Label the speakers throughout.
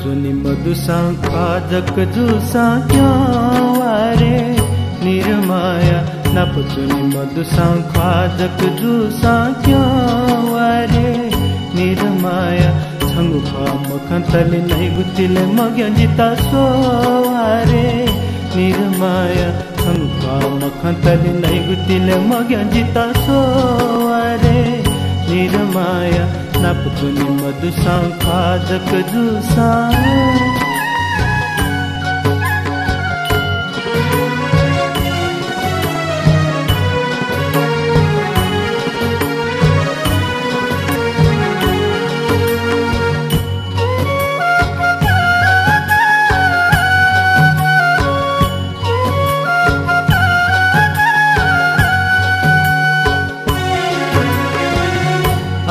Speaker 1: चुनी मधुसा खाजक जुसा क्यों वारे निरमाया नप चुनी मधुसा खाजक जुसा क्यों वारे निरमाया छंगु मखंतले नहीं गुतिले मग्या जिता सोवारे निरमाया छंगु मखंतले नहीं गुतिले मग्या जिता सोवारे निरमाया नप चुनी मधुसा खाजक जुसा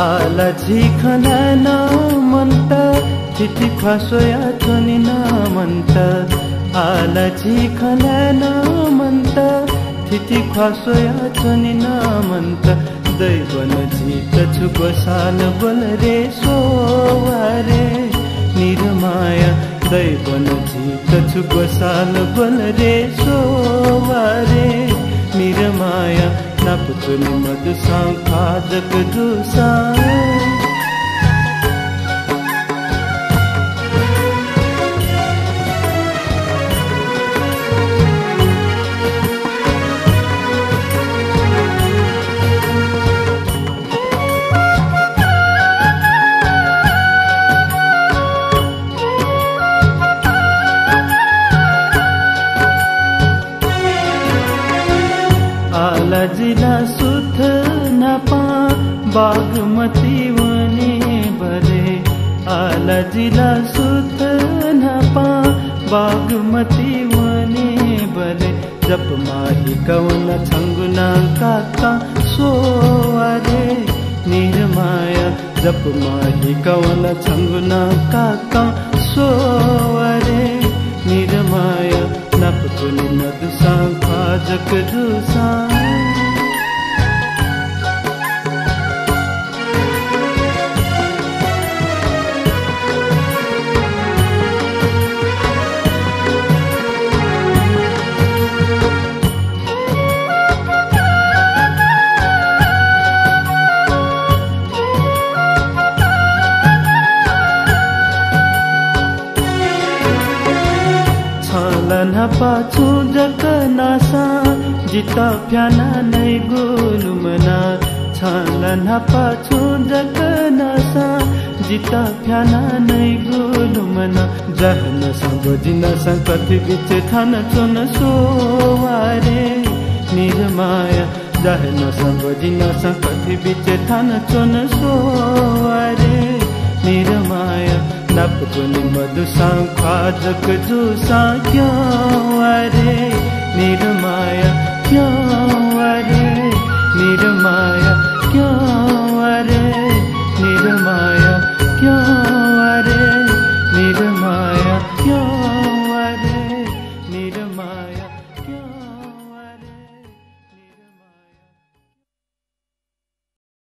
Speaker 1: आला झिखना न मनता थिति खासोया चोनी न मनता आला झिखना न मनता थिति खासोया चोनी न मनता दैवन झित छुको साल बोल रे सोवारे निरमाया दैवन झित छुको साल बोल रे सोवारे निरमाया नप चुनी मधुसा खाजक जुसा आला जिला सुथ नपा बागमती वने बरे आला जिला सुथ नपा बागमती वने बरे जप माही कवन छंगुना काका सोवारे निरमाया जप माही कवन छंगुना काका सोवारे निरमाया नप चुनी मधुसा खाजक जुसा पाछु जक नासा जिता फ्याना नै गुलुमना छलन पाछु जक नासा जिता फ्याना नै गुलुमना जहन संगोजिन संकथि बिच थान चोन सोवारे निरमाया जहन संगोजिन संकथि बिच थान चोन सोवारे निरमाया नप चुनी मधुसा खाजक जुसा क्यों वारे निरमाया क्यों